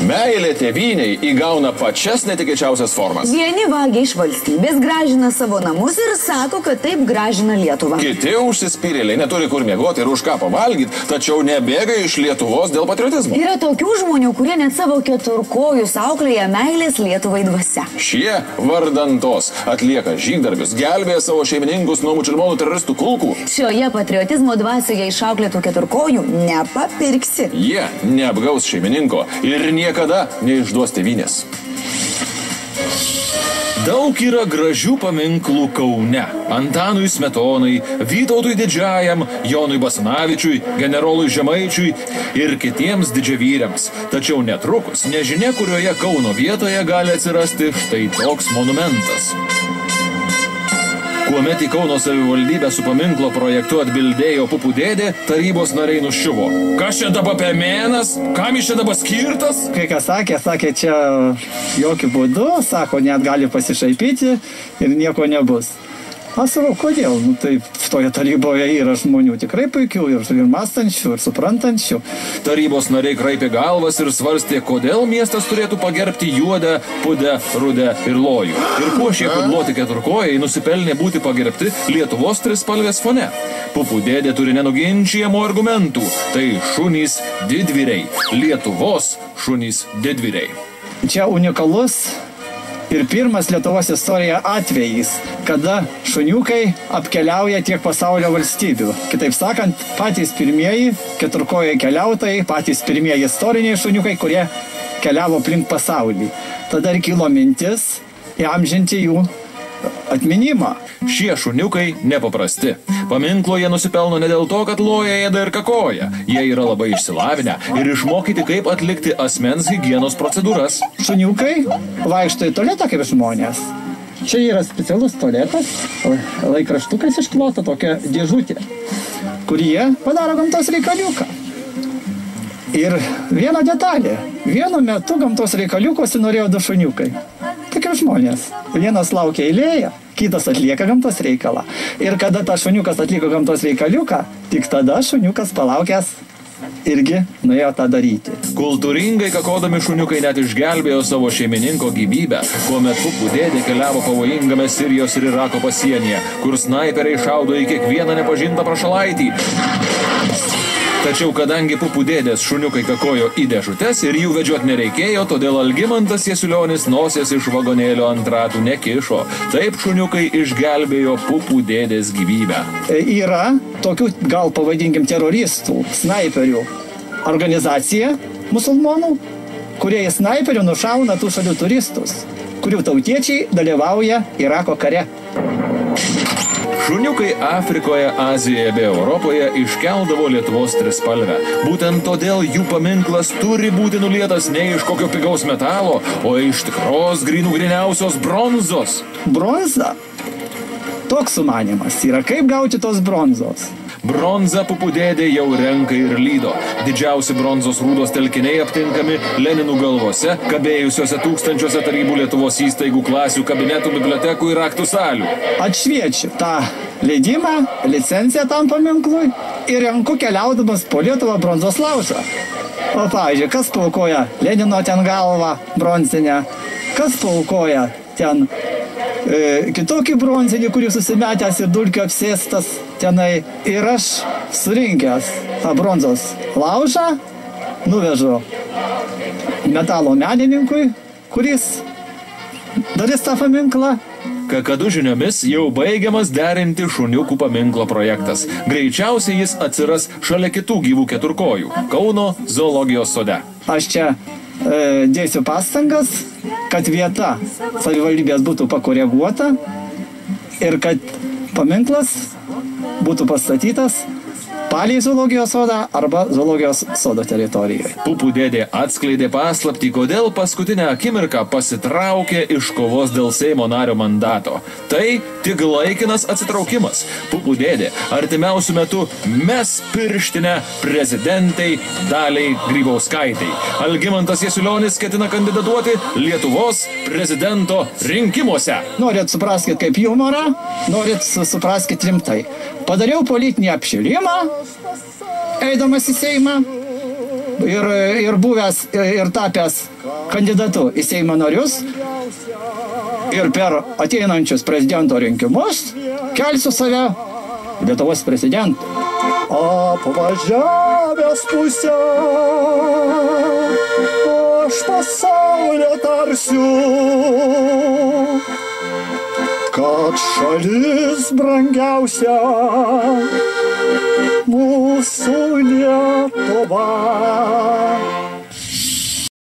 Meilė tėvyniai įgauna pačias netikėčiausias formas. Vieni vagia iš valstybės, gražina savo namus ir sako, kad taip gražina Lietuvą. Kiti užsispyrėliai neturi kur miegoti ir už ką pavalgyti, tačiau nebėga iš Lietuvos dėl patriotizmo. Yra tokių žmonių, kurie net savo keturkojus auklėja meilės Lietuvai dvasia. Šie vardantos atlieka žygdarbius, gelbėja savo šeimininkus nuo mučilmonų teroristų kulkų. Šioje patriotizmo dvasioje išauklėtų keturkojų nepapirksi. Jie neapgaus šeimininko ir niekada neišduos tėvynės. Daug yra gražių paminklų Kaune. Antanui Smetonai, Vytautui Didžiajam, Jonui Basanavičiui, generolui Žemaičiui ir kitiems didžiavyriams. Tačiau netrukus nežinia, kurioje Kauno vietoje gali atsirasti štai toks monumentas. Kuomet į Kauno savivaldybę su paminklo projektu atbildėjo Pupų dėdė, tarybos nariai nuščiuvo. Kas čia dabar pemėnas? Kam jis čia dabar skirtas? Kai kas sakė, čia jokių būdų, sako, net gali pasišaipyti ir nieko nebus. Aš sakau, kodėl? Tai toje taryboje yra žmonių tikrai puikių ir mąstančių, ir suprantančių. Tarybos nariai kraipė galvas ir svarstė, kodėl miestas turėtų pagerbti juodą, pudę, rudę ir lojų. Ir kuo šie kudloti keturkojai nusipelnė būti pagerbti Lietuvos trispalvės fone. Pupų dėdė turi nenuginčijamų argumentų. Tai šunys didvyriai. Lietuvos šunys didvyriai. Čia unikalus ir pirmas Lietuvos istorijoje atvejis, kada šuniukai apkeliauja tiek pasaulio valstybių. Kitaip sakant, patys pirmieji keturkojai keliautojai, patys pirmieji istoriniai šuniukai, kurie keliavo aplink pasaulį. Tada ir kilo mintis įamžinti jų atminimą. Šie šuniukai nepaprasti. Paminklo jie nusipelno ne dėl to, kad loja, ėda ir kakoja. Jie yra labai išsilavinę ir išmokyti, kaip atlikti asmens higienos procedūras. Šuniukai vaikšto į tualetą kaip žmonės. Čia yra specialus tualetas, laikraštukas išklota tokia dėžutė, kur jie padaro gamtos reikaliuką. Ir viena detalė. Vienu metu gamtos reikaliukosi norėjo du šuniukai. Tai kaip žmonės. Vienas laukia eilėje, kitas atlieka gamtos reikalą. Ir kada tas šuniukas atliko gamtos reikaliuką, tik tada šuniukas palaukęs irgi nuėjo tą daryti. Kultūringai kakodami šuniukai net išgelbėjo savo šeimininko gyvybę, kuomet Pupų dėdė keliavo pavojingame Sirijos ir Irako pasienyje, kur snaiperiai šaudo į kiekvieną nepažintą prašalaitį. Tačiau kadangi Pupų dėdės šuniukai kakojo į dėžutes ir jų vedžiot nereikėjo, todėl Algimantas Jasiulionis nosies iš vagonėlio ant ratų nekišo. Taip šuniukai išgelbėjo Pupų dėdės gyvybę. Yra tokių, gal pavadinkim, teroristų, snaiperių organizacija musulmonų, kurie į snaiperių nušauna tų šalių turistus, kurių tautiečiai dalyvauja Irako kare. Šuniukai Afrikoje, Azijoje bei Europoje iškeldavo Lietuvos trispalvę. Būtent todėl jų paminklas turi būti nulietas ne iš kokio pigaus metalo, o iš tikros griniausios bronzos. Bronza? Toks sumanymas yra, kaip gauti tos bronzos. Bronzą Pupų dėdė jau renka ir lydo. Didžiausi bronzos rūdos telkiniai aptinkami Leninų galvose, kabėjusiuose tūkstančiuose tarybų Lietuvos įstaigų, klasių, kabinetų, bibliotekų ir aktų salių. Atšviečiu tą leidimą, licenciją tam paminklui ir renku keliaudamas po Lietuvą bronzos laužą. O pavyzdžiui, kas paukoja Lenino ten galvą bronzinę, kas paukoja ten kitokį bronzinį, kurį susimetęs ir dulkių apsėstas tenai. Ir aš surinkęs tą bronzos laužą nuvežu metalo menininkui, kuris darys tą paminklą. Kakadu žiniomis jau baigiamas derinti šuniukų paminklo projektas. Greičiausiai jis atsiras šalia kitų gyvų keturkojų – Kauno zoologijos sode. Aš čia dėsiu pastangas, kad vieta savivaldybės būtų pakoreguota ir kad paminklas būtų pastatytas palei zoologijos sodą arba zoologijos sodo teritorijoje. Pupų dėdė atskleidė paslaptį, kodėl paskutinę akimirką pasitraukė iš kovos dėl Seimo nario mandato. Tai tik laikinas atsitraukimas. Pupų dėdė artimiausiu metu mes pirštinę prezidentai Daliai Grybauskaitei. Algimantas Jasiulionis ketina kandidatuoti Lietuvos prezidento rinkimuose. Norit supraskit kaip humorą, norit supraskit rimtai. Padariau politinį apšilimą, eidamas į Seimą, ir buvęs, ir tapęs kandidatu į Seimo narius ir per ateinančius prezidento rinkimus kelsiu save Lietuvos prezidentu. Apvažiavęs pusę, aš pasaulio tarsiu, kad šalis brangiausia mūsų Lietuva.